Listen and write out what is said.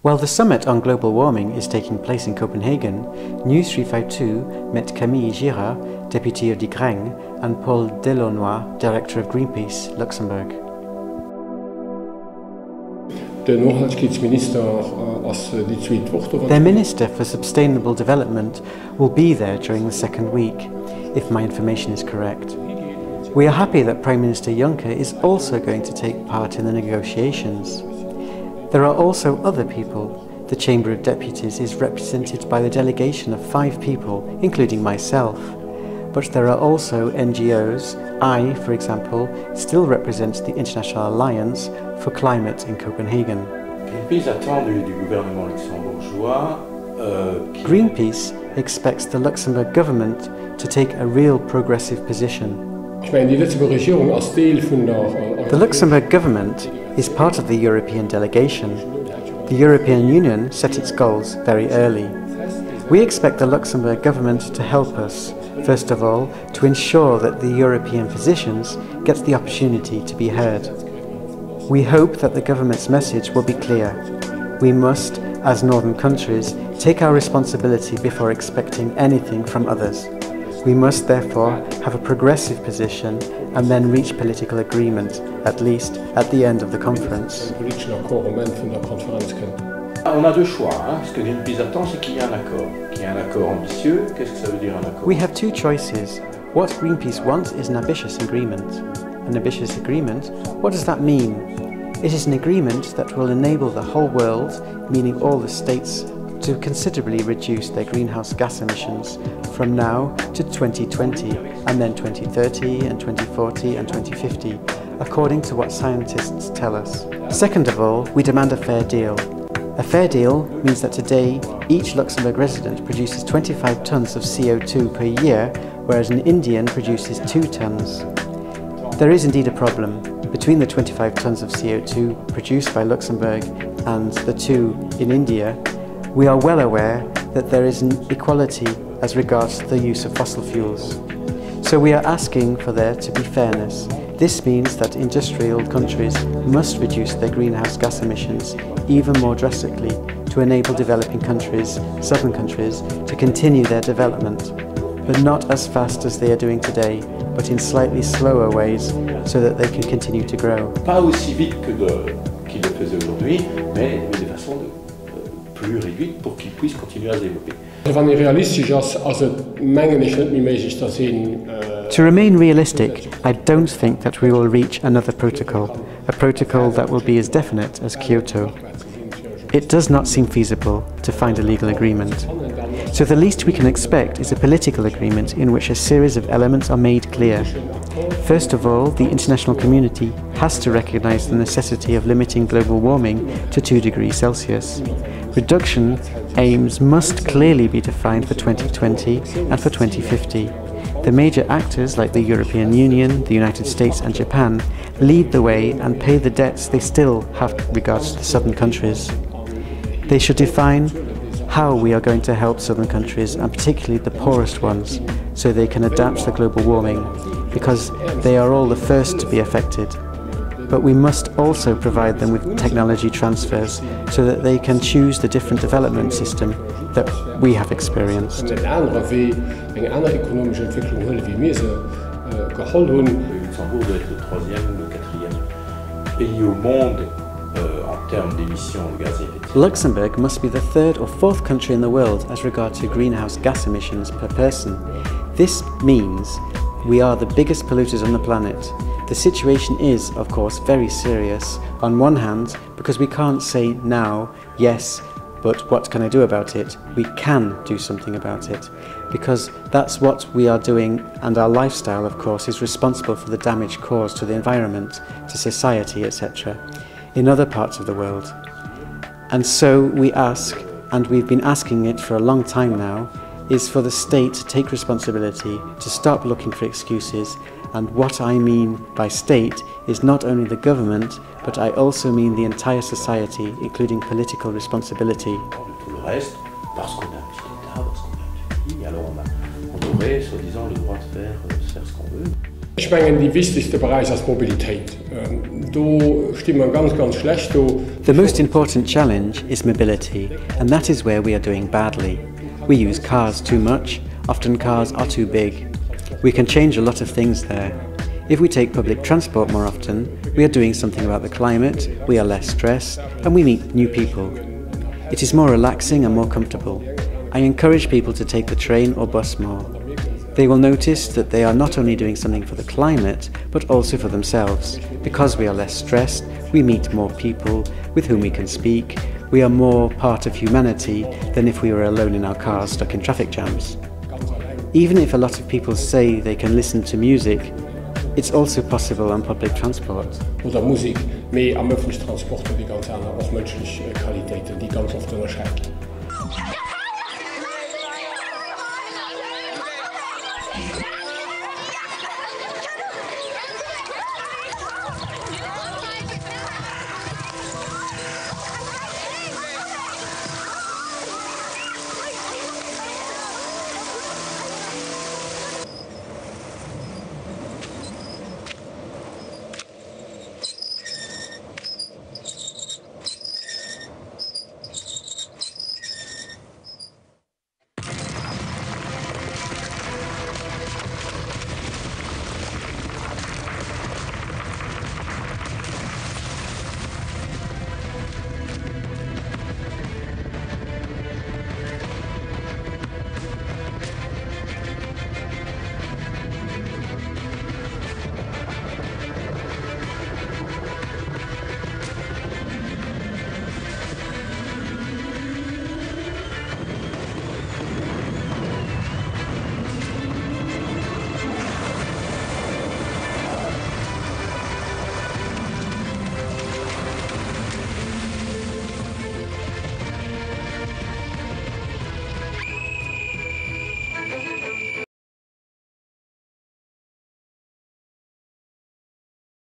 While the summit on global warming is taking place in Copenhagen, News 352 met Camille Girard, deputy of Digreng, and Paul Delaunoy, director of Greenpeace, Luxembourg. Their Minister for Sustainable Development will be there during the second week, if my information is correct. We are happy that Prime Minister Juncker is also going to take part in the negotiations. There are also other people. The Chamber of Deputies is represented by the delegation of 5 people, including myself. But there are also NGOs. I, for example, still represent the International Alliance for Climate in Copenhagen. Greenpeace expects the Luxembourg government to take a real progressive position. The Luxembourg government is part of the European delegation. The European Union set its goals very early. We expect the Luxembourg government to help us, first of all, to ensure that the European positions get the opportunity to be heard. We hope that the government's message will be clear. We must, as northern countries, take our responsibility before expecting anything from others. We must therefore have a progressive position and then reach political agreement, at least at the end of the conference. On a deux choix, ce que Greenpeace attend, c'est qu'il y ait un accord. Qu'il y ait un accord ambitieux, qu'est-ce que ça veut dire un accord? We have 2 choices. What Greenpeace wants is an ambitious agreement. An ambitious agreement? What does that mean? It is an agreement that will enable the whole world, meaning all the states, to considerably reduce their greenhouse gas emissions from now to 2020, and then 2030 and 2040 and 2050, according to what scientists tell us. Second of all, we demand a fair deal. A fair deal means that today each Luxembourg resident produces 25 tons of CO2 per year, whereas an Indian produces 2 tons. There is indeed a problem. Between the 25 tons of CO2 produced by Luxembourg and the 2 in India, we are well aware that there is an equality as regards the use of fossil fuels. So we are asking for there to be fairness. This means that industrial countries must reduce their greenhouse gas emissions even more drastically to enable developing countries, southern countries, to continue their development, but not as fast as they are doing today, but in slightly slower ways so that they can continue to grow. Pas aussi vite qu'ils le faisaient aujourd'hui, mais de façon plus réduite pour qu'ils puissent continuer à se développer. To remain realistic, I don't think that we will reach another protocol, a protocol that will be as definite as Kyoto. It does not seem feasible to find a legal agreement. So the least we can expect is a political agreement in which a series of elements are made clear. First of all, the international community has to recognize the necessity of limiting global warming to 2 degrees Celsius. Reduction aims must clearly be defined for 2020 and for 2050. The major actors like the European Union, the United States and Japan lead the way and pay the debts they still have regards to the southern countries. They should define how we are going to help southern countries, and particularly the poorest ones, so they can adapt to global warming, because they are all the first to be affected. But we must also provide them with technology transfers so that they can choose the different development system that we have experienced. Luxembourg doit être le 3e ou le 4e pays au monde en termes d'émissions de gaz à effet de serre. Luxembourg must be the 3rd or 4th country in the world as regards to greenhouse gas emissions per person. This means we are the biggest polluters on the planet. The situation is, of course, very serious. On one hand, because we can't say now, yes, but what can I do about it? We can do something about it, because that's what we are doing, and our lifestyle, of course, is responsible for the damage caused to the environment, to society, etc., in other parts of the world. And so we ask, and we've been asking it for a long time now, is for the state to take responsibility, to stop looking for excuses. And what I mean by state is not only the government, but I also mean the entire society, including political responsibility. Tout le reste, parce qu'on a un petit État, parce qu'on a un petit pays, alors on aurait, soi-disant, le droit de faire ce qu'on veut. Ich meine, die wichtigste Bereich ist Mobilität. Da stimmt man ganz schlecht. The most important challenge is mobility, and that is where we are doing badly. We use cars too much, often cars are too big. We can change a lot of things there. If we take public transport more often, we are doing something about the climate, we are less stressed, and we meet new people. It is more relaxing and more comfortable. I encourage people to take the train or bus more. They will notice that they are not only doing something for the climate, but also for themselves. Because we are less stressed, we meet more people with whom we can speak. We are more part of humanity than if we were alone in our cars stuck in traffic jams. Even if a lot of people say they can listen to music, it's also possible on public transport. Oder Musik, mehr am öffentlichen Transport, die ganz andere, auch menschliche Qualitäten, die ganz oft unterscheiden.